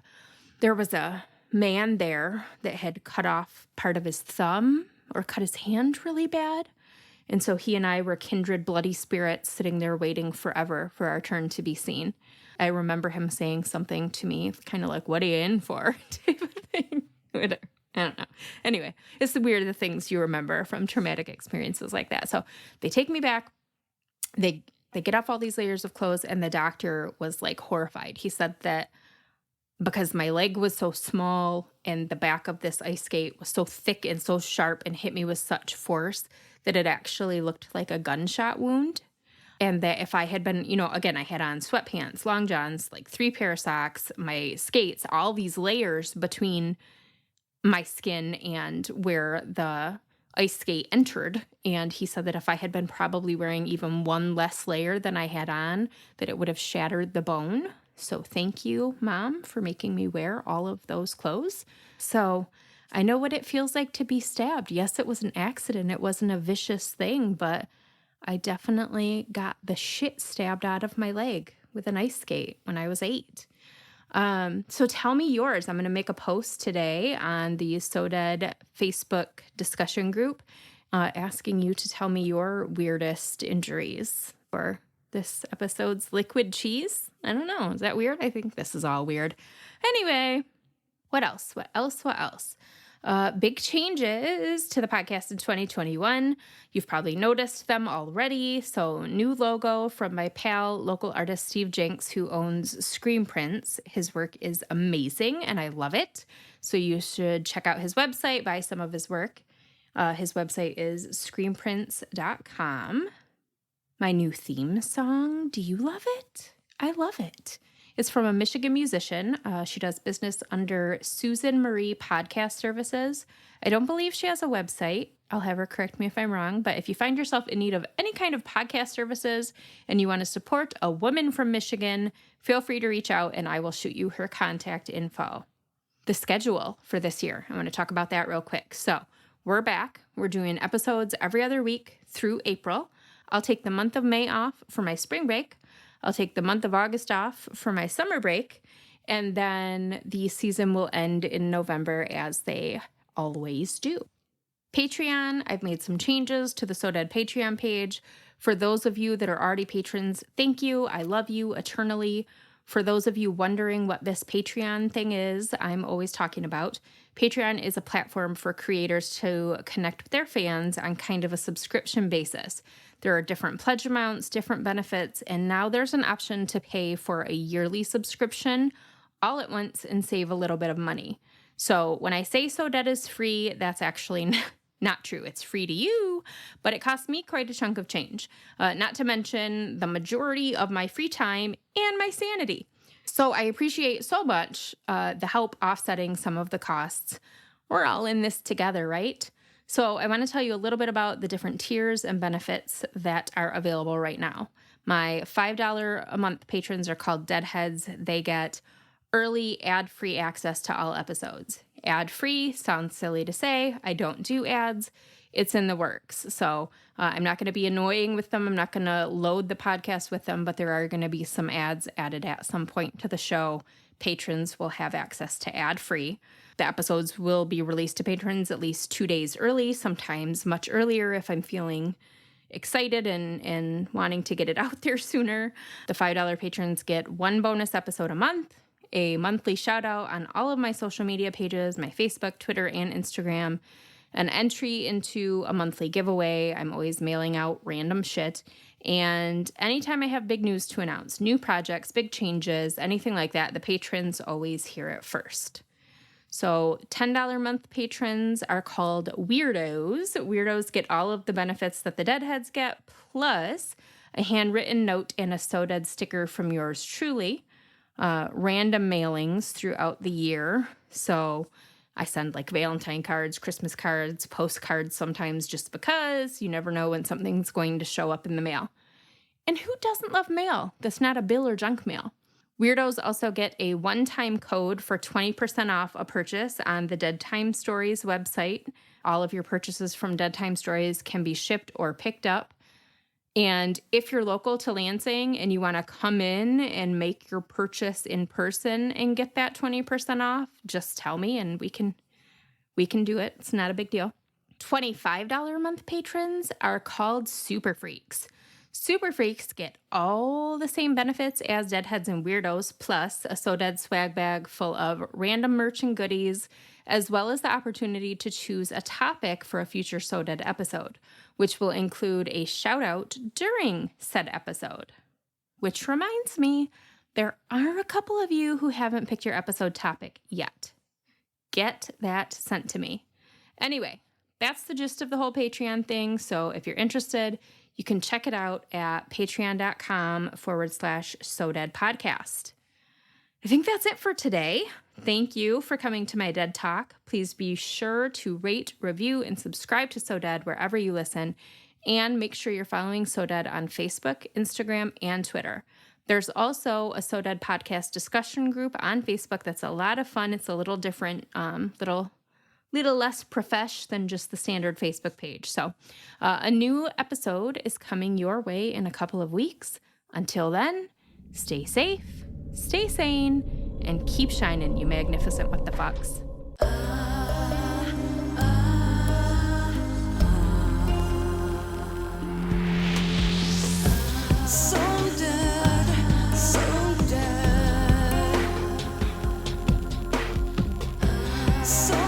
S2: There was a man there that had cut off part of his thumb or cut his hand really bad. And so he and I were kindred bloody spirits sitting there waiting forever for our turn to be seen. I remember him saying something to me, kind of like, what are you in for? type of thing. Whatever. I don't know. Anyway, it's weird the things you remember from traumatic experiences like that. So they take me back. They get off all these layers of clothes, and the doctor was like horrified. He said that because my leg was so small and the back of this ice skate was so thick and so sharp and hit me with such force that it actually looked like a gunshot wound. And that if I had been, again, I had on sweatpants, long johns, like 3 pair of socks, my skates, all these layers between my skin and where the ice skate entered. And he said that if I had been probably wearing even one less layer than I had on, that it would have shattered the bone. So thank you, Mom, for making me wear all of those clothes. So I know what it feels like to be stabbed. Yes, it was an accident. It wasn't a vicious thing, but I definitely got the shit stabbed out of my leg with an ice skate when I was 8. So tell me yours. I'm going to make a post today on the So Dead Facebook discussion group, asking you to tell me your weirdest injuries for this episode's liquid cheese. I don't know. Is that weird? I think this is all weird. Anyway, what else? Big changes to the podcast in 2021. You've probably noticed them already. So new logo from my pal, local artist Steve Jenks, who owns Scream Prints. His work is amazing and I love it. So you should check out his website, buy some of his work. His website is screamprints.com. My new theme song, do you love it? I love it. It's from a Michigan musician. She does business under Susan Marie Podcast Services. I don't believe she has a website. I'll have her correct me if I'm wrong. But if you find yourself in need of any kind of podcast services and you want to support a woman from Michigan, feel free to reach out and I will shoot you her contact info. The schedule for this year, I want to talk about that real quick. So we're back. We're doing episodes every other week through April. I'll take the month of May off for my spring break. I'll take the month of August off for my summer break. And then the season will end in November as they always do. Patreon, I've made some changes to the So Dead Patreon page. For those of you that are already patrons, thank you. I love you eternally. For those of you wondering what this Patreon thing is, I'm always talking about, Patreon is a platform for creators to connect with their fans on kind of a subscription basis. There are different pledge amounts, different benefits, and now there's an option to pay for a yearly subscription all at once and save a little bit of money. So when I say So Dead is free, that's actually not true. It's free to you, but it costs me quite a chunk of change. Not to mention the majority of my free time and my sanity. So I appreciate so much the help offsetting some of the costs. We're all in this together, right? So I want to tell you a little bit about the different tiers and benefits that are available right now. My $5 a month patrons are called Deadheads. They get early ad-free access to all episodes. Ad-free sounds silly to say. I don't do ads. It's in the works. So I'm not going to be annoying with them. I'm not going to load the podcast with them, but there are going to be some ads added at some point to the show. Patrons will have access to ad-free. The episodes will be released to patrons at least 2 days early, sometimes much earlier if I'm feeling excited and wanting to get it out there sooner. The $5 patrons get one bonus episode a month, a monthly shout out on all of my social media pages, my Facebook, Twitter, and Instagram, an entry into a monthly giveaway. I'm always mailing out random shit. And anytime I have big news to announce, new projects, big changes, anything like that, the patrons always hear it first. So $10 a month patrons are called Weirdos. Weirdos get all of the benefits that the Deadheads get, plus a handwritten note and a So Dead sticker from yours truly. Random mailings throughout the year. So I send like Valentine cards, Christmas cards, postcards sometimes just because you never know when something's going to show up in the mail. And who doesn't love mail that's not a bill or junk mail? Weirdos also get a one-time code for 20% off a purchase on the Dead Time Stories website. All of your purchases from Dead Time Stories can be shipped or picked up. And if you're local to Lansing and you want to come in and make your purchase in person and get that 20% off, just tell me and we can do it. It's not a big deal. $25 a month patrons are called Super Freaks. Super Freaks get all the same benefits as Deadheads and Weirdos, plus a So Dead swag bag full of random merch and goodies, as well as the opportunity to choose a topic for a future So Dead episode, which will include a shout out during said episode. Which reminds me, there are a couple of you who haven't picked your episode topic yet. Get that sent to me. Anyway, that's the gist of the whole Patreon thing. So if you're interested, you can check it out at patreon.com/So Dead Podcast. I think that's it for today. Thank you for coming to my Dead Talk. Please be sure to rate, review, and subscribe to So Dead wherever you listen. And make sure you're following So Dead on Facebook, Instagram, and Twitter. There's also a So Dead podcast discussion group on Facebook that's a lot of fun. It's a little different, little less profesh than just the standard Facebook page. So a new episode is coming your way in a couple of weeks. Until then, stay safe, stay sane, and keep shining, you magnificent what the fucks.
S1: So dead, so dead. So